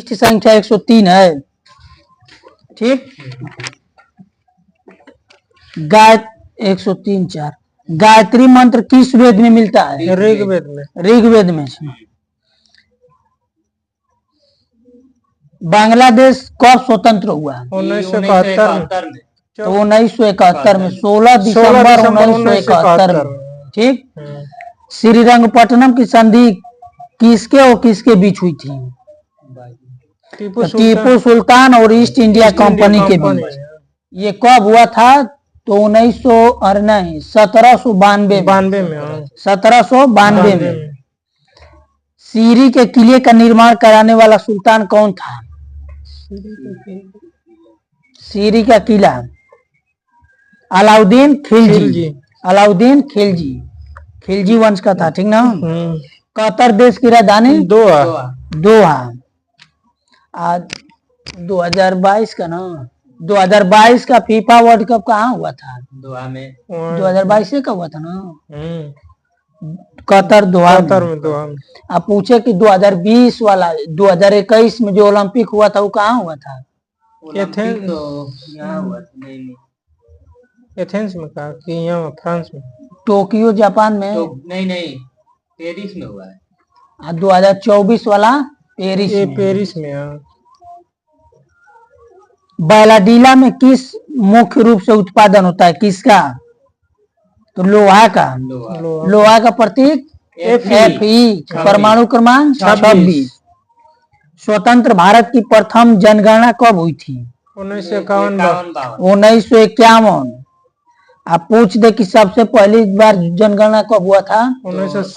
पृष्ठ संख्या 103 है। ठीक, गायत्री 103-4 गायत्री मंत्र किस वेद में मिलता है? ऋग्वेद में। ऋग्वेद में। बांग्लादेश कब स्वतंत्र हुआ? 1971 में। तो 1971 में 16 दिसंबर 1971 में। ठीक, श्रीरंगपट्टनम की संधि किसके और किसके बीच हुई थी? टीपू सुल्तान और ईस्ट इंडिया कंपनी के बीच। ये कब हुआ था? तो 1792 में। 1792 में। सीरी के किले का निर्माण कराने वाला सुल्तान कौन था? सीरी का किला अलाउद्दीन खिलजी। अलाउद्दीन खिलजी, खिलजी वंश का था। ठीक ना। कतर देश की राजधानी? दोहा। आज 2022 का ना, 2022 का फीफा वर्ल्ड कप कहाँ हुआ था? दोहा में। 2022 से कब हुआ था ना? कतर, दोहा में। आप पूछे कि 2020 वाला 2021 में जो ओलंपिक हुआ था वो कहाँ हुआ था? एथेंस में कहा कि यहाँ फ्रांस में? टोक्यो जापान में? नहीं, पेरिस में हुआ है। 2024 वाला पेरिस में। बैलाडीला में किस मुख्य रूप से उत्पादन होता है? किसका? तो लोहा का। लोहा का प्रतीक Fe। परमाणु क्रमांक 26। स्वतंत्र भारत की प्रथम जनगणना कब हुई थी? 1951। आप पूछ दे कि सबसे पहली बार जनगणना कब हुआ था?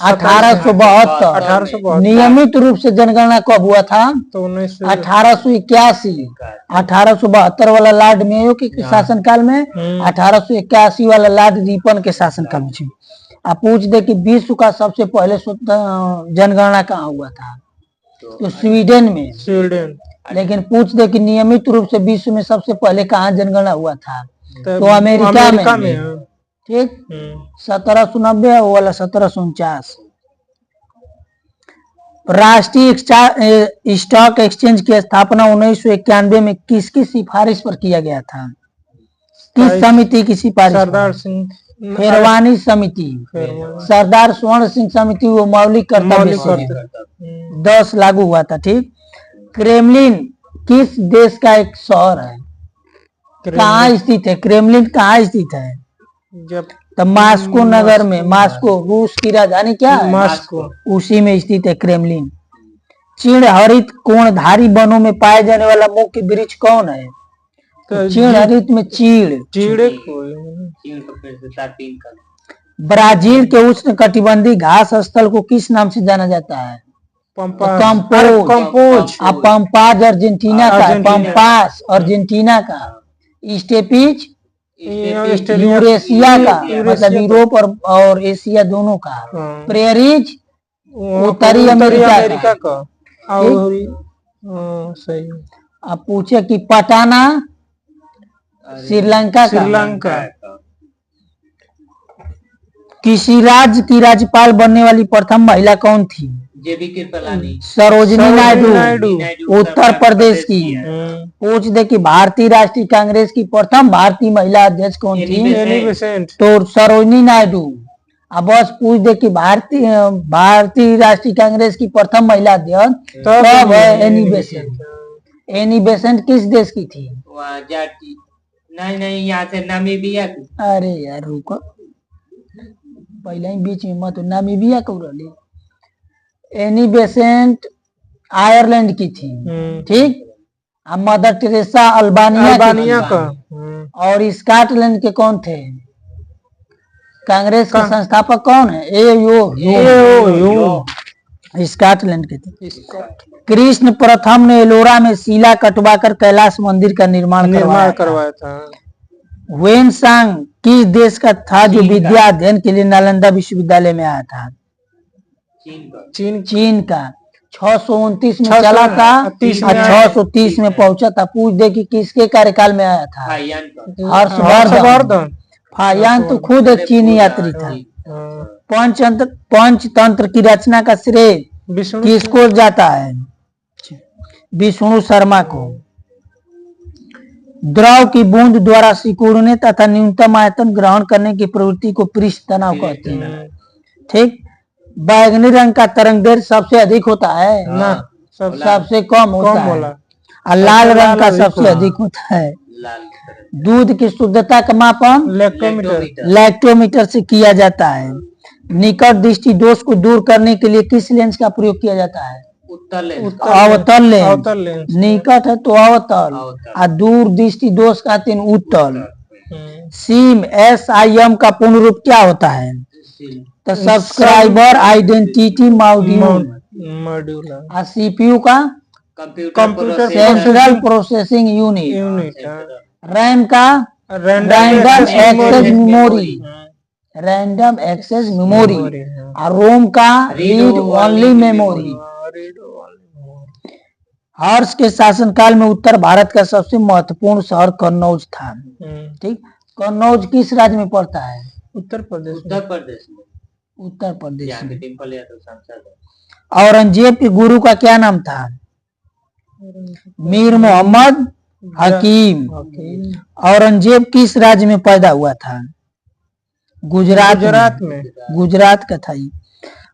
1872। नियमित रूप से जनगणना कब हुआ था? तो 1881। 1872 वाला लॉर्ड मेयो के शासनकाल में, 1881 वाला लॉर्ड रिपन के शासनकाल में। आप पूछ दे कि विश्व का सबसे पहले जनगणना कहाँ हुआ था? तो स्वीडन में। लेकिन पूछ दे कि नियमित रूप से विश्व में सबसे पहले कहाँ जनगणना हुआ था? तो अमेरिका में। ठीक, 1790 वाला 1749। राष्ट्रीय स्टॉक एक्सचेंज की स्थापना 1991 में किसकी सिफारिश पर किया गया था? किस समिति की सिफारिश? सरदार सिंह फेरवानी समिति। सरदार स्वर्ण सिंह समिति वो मौलिक कर्तव्य 10 लागू हुआ था। ठीक, क्रेमलिन किस देश का एक शहर है? कहाँ स्थित है? क्रेमलिन कहाँ स्थित है? तो मास्को नगर में। मास्को रूस की राजधानी क्या है? मास्को, उसी में स्थित है क्रेमलिन। चीड़ हरित कोणधारी वनों में पाए जाने वाला मुख्य वृक्ष कौन है? तो चीड़ हरित में चीड़। ब्राजील के उष्ण कटिबंधीय घास स्थल को किस नाम से जाना जाता है? कंपोज। पंपाज अर्जेंटीना का, पंपास अर्जेंटीना का। स्टेपिज यूरेशिया का, मतलब यूरोप और एशिया दोनों का। प्रेरीज उत्तरी अमेरिका का। सही। आप पूछे कि पटाना श्रीलंका का। किसी राज्य की राज्यपाल बनने वाली प्रथम महिला कौन थी? जेबी कृपलानी। सरोजिनी नायडू उत्तर प्रदेश की। पूछ दे कि भारतीय राष्ट्रीय कांग्रेस की प्रथम भारतीय महिला अध्यक्ष कौन थी? तो सरोजिनी नायडू। अब बस पूछ दे कि भारतीय राष्ट्रीय कांग्रेस की प्रथम महिला अध्यक्ष कब है? Annie Besant. एनी बेसेंट किस देश की थी? नहीं, यहाँ से नामीबिया। अरे यार रुको, पहले ही बीच में मत। नामीबिया कब रही? एनी बेसेंट आयरलैंड की थी। ठीक, मदर टेरेसा अल्बानिया का। और स्कॉटलैंड के कौन थे? कांग्रेस के संस्थापक कौन है? स्कॉटलैंड के थे। कृष्ण प्रथम ने एलोरा में शिला कटवाकर कैलाश मंदिर का निर्माण करवाया था। वेन सांग किस देश का था जो विद्या अध्ययन के लिए नालंदा विश्वविद्यालय में आया था? चीन का। 629 में चला था, 630 में पहुंचा था। पूछ दे कि किसके कार्यकाल में आया था? हर्षवर्धन। फायान तो खुद एक चीनी यात्री था। पंचतंत्र की रचना का श्रेय किसको जाता है? विष्णु शर्मा को। द्रव की बूंद द्वारा सिकुड़ने तथा न्यूनतम आयतन ग्रहण करने की प्रवृत्ति को पृष्ठ तनाव कहते हैं। ठीक। बैगनी रंग का तरंग दैर्घ्य सबसे अधिक होता है ना सबसे कम होता है, और लाल रंग का सबसे अधिक होता है। दूध की शुद्धता का मापन लैक्टोमीटर से किया जाता है। निकट दृष्टि दोष को दूर करने के लिए किस लेंस का प्रयोग किया जाता है? अवतल लेंस। निकट है तो अवतल, और दूर दृष्टि दोष कहते हैं उत्तल। सिम SIM का पूर्ण रूप क्या होता है? तो सब्सक्राइबर आइडेंटिटी मॉड्यूल। और CPU का computer central processing unit. RAM का रैंडम एक्सेस मेमोरी। और रोम का रीड ओनली मेमोरी। हर्ष के शासनकाल में उत्तर भारत का सबसे महत्वपूर्ण शहर कन्नौज था। ठीक। कन्नौज किस राज्य में पड़ता है? उत्तर प्रदेश में। औरंगजेब के गुरु का क्या नाम था? मीर मोहम्मद हकीम। औरंगजेब किस राज्य में पैदा हुआ था? गुजरात में। गुजरात का था।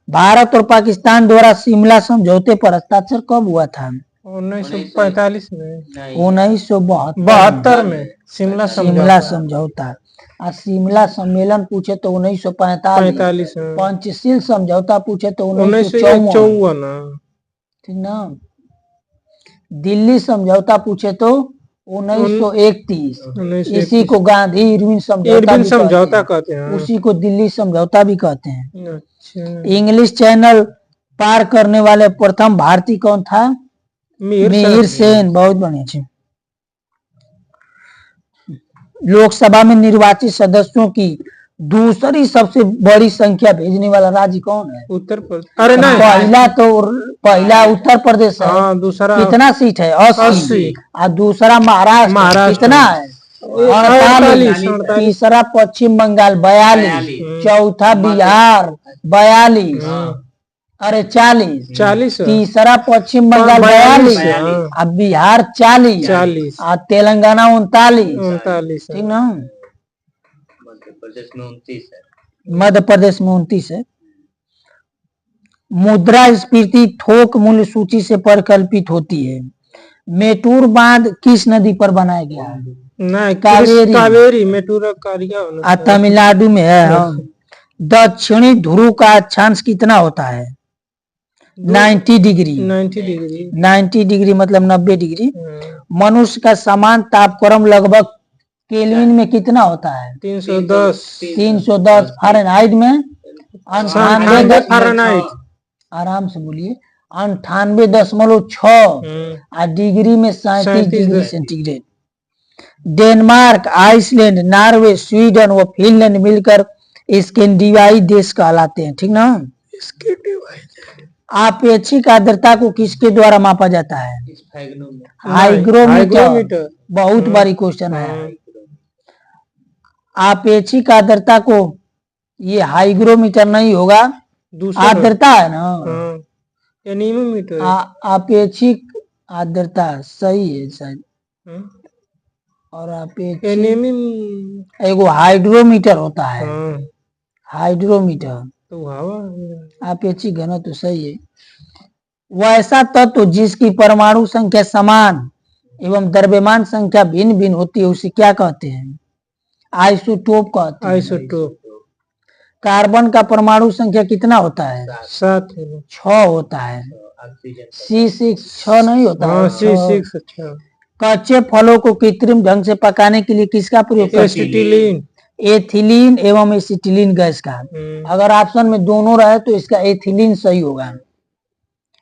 भारत और पाकिस्तान द्वारा शिमला समझौते पर हस्ताक्षर कब हुआ था? 1945 में। 1972 में शिमला समझौता। और शिमला सम्मेलन पूछे तो 1945 में। पंचशील समझौता पूछे तो 1954। ठीक ना। दिल्ली समझौता पूछे तो 1931। इसी को गांधी इरविन समझौता कहते हैं। उसी को दिल्ली समझौता भी कहते हैं। अच्छा। इंग्लिश चैनल पार करने वाले प्रथम भारतीय कौन था? मिहिर सेन। बहुत बढ़िया। लोकसभा में निर्वाचित सदस्यों की दूसरी सबसे बड़ी संख्या भेजने वाला राज्य कौन है? उत्तर प्रदेश। अरे नहीं, पहला उत्तर प्रदेश है। दूसरा कितना सीट है? 80। और दूसरा महाराष्ट्र कितना है? 48। तीसरा पश्चिम बंगाल 42। चौथा बिहार 42। अरे 40। तीसरा पश्चिम बंगाल 42। और बिहार 40। और तेलंगाना 39। ठीक ना। मध्य प्रदेश में 29 है। मुद्रास्फीति थोक मूल्य सूची से परिकल्पित होती है। मेटूर बांध किस नदी पर बनाया गया है? कावेरी। मेटूर तमिलनाडु में है। दक्षिणी ध्रुव का अक्षांश कितना होता है? 90 डिग्री। 90 डिग्री मतलब 90 डिग्री। मनुष्य का समान तापक्रम लगभग केल्विन में कितना होता है? 310। फ़ारेनहाइट में 98। आराम से बोलिए। 98.6। और डिग्री में 37 degree centigrade. Denmark, Iceland, Norway, Sweden व फिनलैंड मिलकर स्कैंडिनेवियाई देश कहलाते हैं। ठीक ना। आपेक्षिक आर्द्रता को किसके द्वारा मापा जाता है? हाइग्रोमीटर। बहुत बड़ी क्वेश्चन है। आपेक्षिक आर्द्रता को, ये हाइग्रोमीटर नहीं होगा, आर्द्रता है ना। एनीमोमीटर। आपेक्षिक आर्द्रता सही है शायद। और एगो हाइड्रोमीटर होता है। हाइड्रोमीटर तो आपेक्षिक घनत्व तो सही है। वैसा तत्व जिसकी परमाणु संख्या समान एवं द्रव्यमान संख्या भिन्न भिन्न होती है उसे क्या कहते हैं? आइसोटोप कहते हैं। आइसोटोप। कार्बन का परमाणु संख्या कितना होता है? 6 होता है। C6 6 नहीं होता है। C6। कच्चे फलों को कृत्रिम ढंग से पकाने के लिए किसका प्रयोग करते हैं? एथिलीन एवं एसिटिलीन गैस का। अगर ऑप्शन में दोनों रहे तो इसका एथिलीन सही होगा।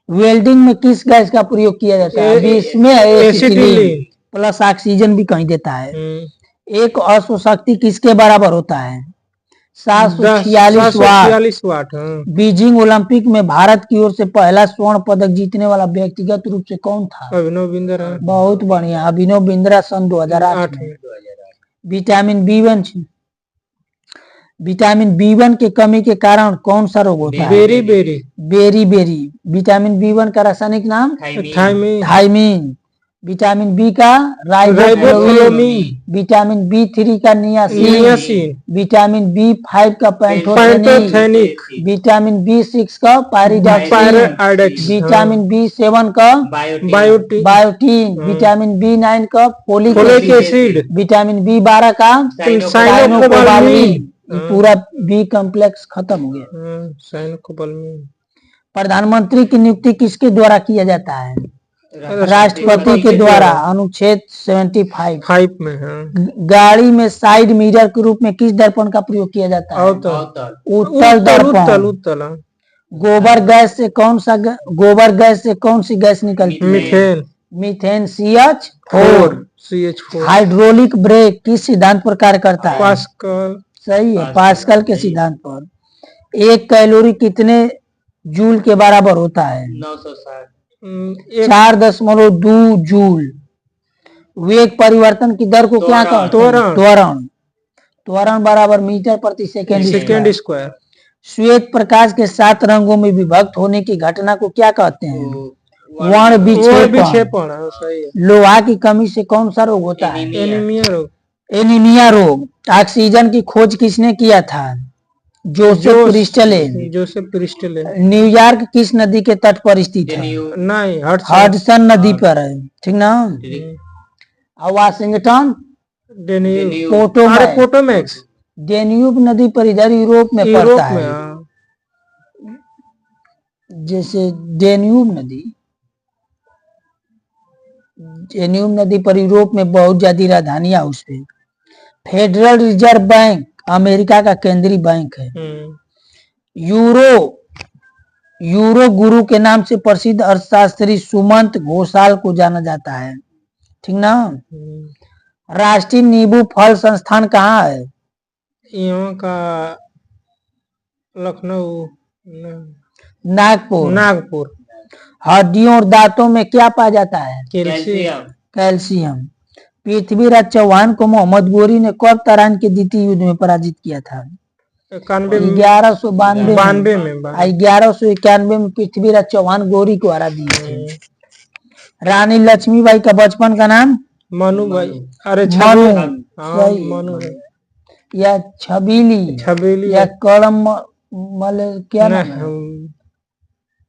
वेल्डिंग में किस गैस का प्रयोग किया जाता है? अभी इसमें एसिटिलीन प्लस ऑक्सीजन भी कहीं देता है। एक अश्वशक्ति किसके बराबर होता है? 746 वाट। बीजिंग ओलंपिक में भारत की ओर से पहला स्वर्ण पदक जीतने वाला व्यक्तिगत रूप से कौन था? अभिनव बिंद्रा। बहुत बढ़िया। अभिनव बिंद्रा सन 2008 में। विटामिन B1 विटामिन B1 की कमी के कारण कौन सा रोग होता है? Berry berry berry. Vitamin B1 का रासायनिक नाम थायमीन थायमीन। विटामिन बी का राइबोफ्लाविन। राइबोफ्लाविन विटामिन B3 का नियासिन। नियासिन विटामिन B5 का पैंथोथेनिक। पैंथोथेनिक विटामिन B6 का पायरिडॉक्सिन। पायरिडॉक्स विटामिन B7 का बायोटिन बायोटीन। विटामिन B9 का folic folic acid. Acid vitamin B12 का साइनोकोबाल्मिन। पूरा बी कॉम्प्लेक्स खत्म हो गया। साइनोकोबाल्मिन। प्रधानमंत्री की नियुक्ति किसके द्वारा किया जाता है? राष्ट्रपति के द्वारा। अनुच्छेद 75 में गाड़ी में साइड मिरर के रूप में किस दर्पण का प्रयोग किया जाता है? उत्तल दर्पण। उत्तल गोबर गैस से कौन सी गैस निकलती है? Methane CH4। हाइड्रोलिक ब्रेक किस सिद्धांत पर कार्य करता है? पास्कल। सही है, पास्कल के सिद्धांत पर। एक कैलोरी कितने जूल के बराबर होता है? 960। 4.2 जूल। वेग परिवर्तन की दर को क्या कहते हैं? त्वरण। त्वरण बराबर मीटर प्रति सेकेंड स्क्वायर। श्वेत प्रकाश के 7 रंगों में विभक्त होने की घटना को क्या कहते हैं? वर्ण विक्षेपण। लोहा की कमी से कौन सा रोग होता है? एनीमिया रोग। ऑक्सीजन की खोज किसने किया था? जोसेफ क्रिस्टले। न्यूयॉर्क किस नदी के तट पर स्थित है? हडसन नदी पर है, ठीक ना। वाशिंगटन पोटोमैक्स डेन्यूब नदी पर इधर यूरोप में पड़ता है। जैसे डेन्यूब नदी पर यूरोप में बहुत ज्यादा राजधानियां उस पे। फेडरल रिजर्व बैंक अमेरिका का केंद्रीय बैंक है। यूरो गुरु के नाम से प्रसिद्ध अर्थशास्त्री सुमंत घोषाल को जाना जाता है, ठीक ना। राष्ट्रीय नींबू फल संस्थान कहाँ है? यहाँ का लखनऊ नागपुर। हड्डियों और दांतों में क्या पाया जाता है? कैल्शियम। पृथ्वीराज चौहान को मोहम्मद गोरी ने कब तराइन के द्वितीय युद्ध में पराजित किया था? 1192 में। 1191 में पृथ्वीराज चौहान गोरी को हरा दिए थे। रानी लक्ष्मीबाई का बचपन का नाम? मनुबाई। मनु या छबीली या कलम क्या नाम है?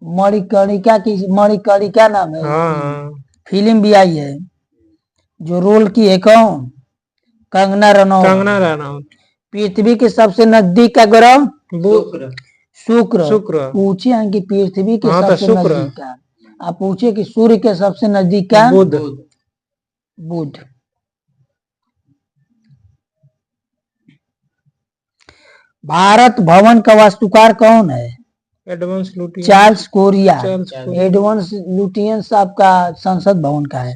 मणिकर्णिका नाम है। फिल्म भी आई है जो रोल की है कौन? कंगना रनौत। पृथ्वी के सबसे नजदीक का ग्रह? शुक्र। पूछे हैं कि पृथ्वी के सबसे नजदीक का, आप पूछे कि सूर्य के सबसे नजदीक का? बुध। भारत भवन का वास्तुकार कौन है? Charles Korea. एडवांस लुटियन साहब का संसद भवन का है।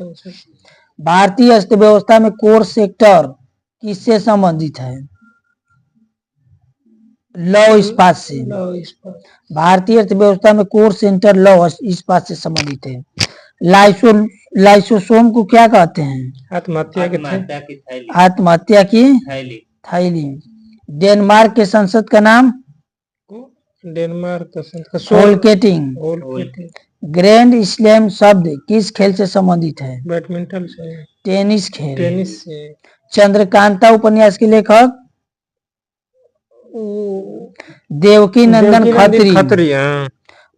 भारतीय अर्थव्यवस्था में कोर सेक्टर किससे संबंधित है? लौह इस्पात से। भारतीय अर्थव्यवस्था में कोर सेंटर लौह इस्पात से संबंधित है। लाइसोसोम को क्या कहते हैं? आत्महत्या की थैली। डेनमार्क के संसद का नाम? फोल्केटिंग। ग्रैंड स्लैम शब्द किस खेल से संबंधित है? बैडमिंटन से। टेनिस से। चंद्रकांता उपन्यास के लेखक? देवकी नंदन खत्री।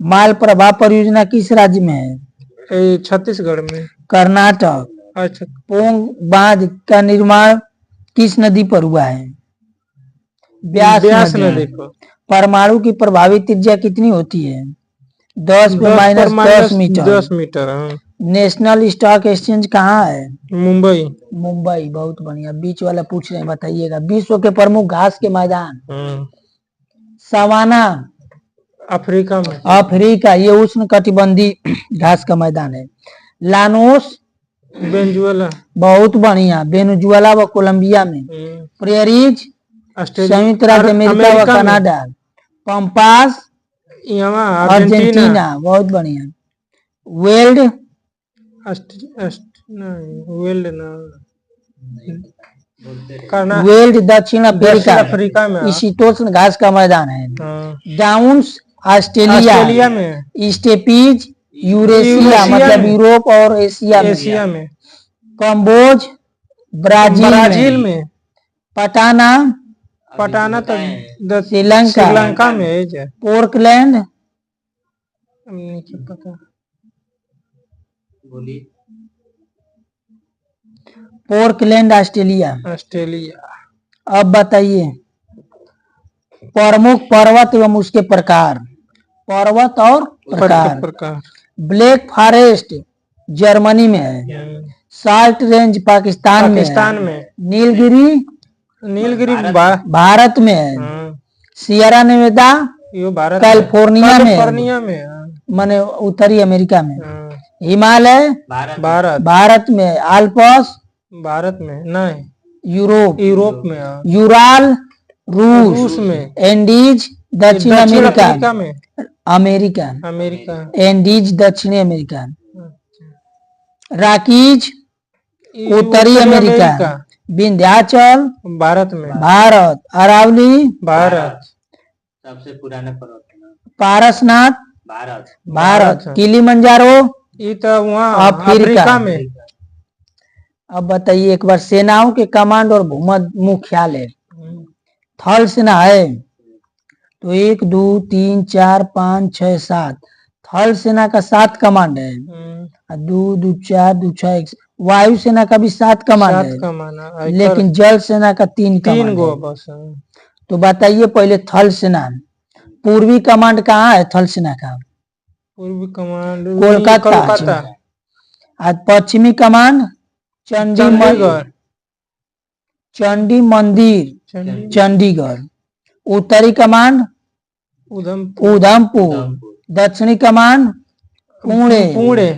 माल प्रभा परियोजना किस राज्य में है? छत्तीसगढ़ में। कर्नाटक। पोंग बांध का निर्माण किस नदी पर हुआ है? ब्यास नदी पर। परमाणु की प्रभावी त्रिज्या कितनी होती है? 10 पे -10 metre. 10 metre. National stock exchange कहाँ है? मुंबई। बहुत बढ़िया। बीच वाला पूछ रहे हैं, बताइएगा। विश्व के प्रमुख घास के मैदान? Savanna Africa. ये उष्ण कटिबंधीय घास का मैदान है। Llanos Venezuela. बहुत बढ़िया। वेनेजुएला व कोलंबिया में। प्रेरीज संयुक्त राज्य अमेरिका व कनाडा। Pampas Argentina. बहुत बढ़िया। करना वेल्ड दक्षिण दक्षिण अफ्रीका अफ्रीका में। शीतोष्ण घास का मैदान है। हाँ। डाउन्स ऑस्ट्रेलिया ऑस्ट्रेलिया में। स्टेपीज यूरेशिया यूरेशिया मतलब में। यूरोप और एशिया एशिया में। कंबोज ब्राजील में पटाना पटाना तो श्रीलंका में है जे। पोर्टलैंड नहीं पता। बोलिए। Portland Australia. ऑस्ट्रेलिया। अब बताइए प्रमुख पर्वत एवं उसके प्रकार। पर्वत और प्रकार। ब्लैक फॉरेस्ट जर्मनी में है। साल्ट रेंज पाकिस्तान में। नीलगिरी भारत में है। सियरा नेवादा कैलिफोर्निया में माने उत्तरी अमेरिका में। हिमालय भारत में। आल्प्स भारत में नहीं, यूरोप में। यूराल रूस में। एंडीज दक्षिण अमेरिका में। अमेरिका एंडीज दक्षिणी अमेरिका। रॉकीज उत्तरी अमेरिका। विंध्याचल भारत अरावली सबसे पुराना पर्वत पारसनाथ भारत किलिमंजारो ये तो वहाँ अफ्रीका में। अब बताइए एक बार सेनाओं के कमांड और भूमध्य मुख्यालय। थल सेना है तो 1 2 3 4 5 6 7 थल सेना का 7 कमांड है। 2 2 4 2 6 1। वायु सेना का भी 7 कमांड है लेकिन जल सेना का 3 कमांड है। तो बताइए पहले थल सेना पूर्वी कमांड कहाँ है? थल सेना का पूर्वी कमांड कोलकाता। आज पश्चिमी कमांड चंडी मंदिर चंडीगढ़। उत्तरी कमांड उधमपुर। दक्षिणी कमांड पुणे।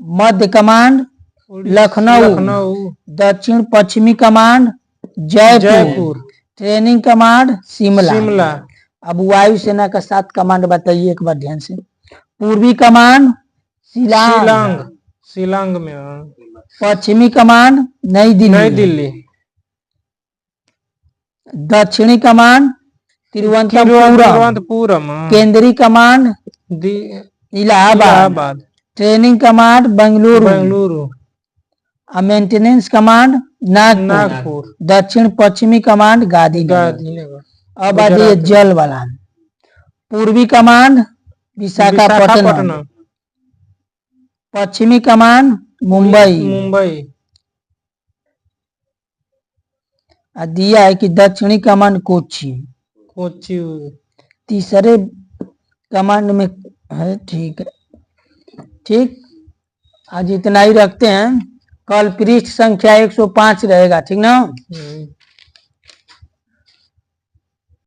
मध्य कमांड लखनऊ। दक्षिण पश्चिमी command Jaipur. Training command Shimla. अब वायु सेना का 7 कमांड बताइए एक बार ध्यान से। पूर्वी कमांड शिलांग में। पश्चिमी कमांड नई दिल्ली। दक्षिणी कमांड तिरुवनंतपुरम। केंद्रीय command Allahabad. Training command Bengaluru. Maintenance command Nagpur. दक्षिण पश्चिमी कमांड गांधीनगर। अब आइए जल वाला। पूर्वी कमांड विशाखापट्टनम। पश्चिमी कमांड मुंबई। दिया है कि दक्षिणी कमांड कोच्चि। तीसरे कमांड में है। ठीक है ठीक। आज इतना ही रखते हैं। कल पृष्ठ संख्या 105 रहेगा। ठीक ना।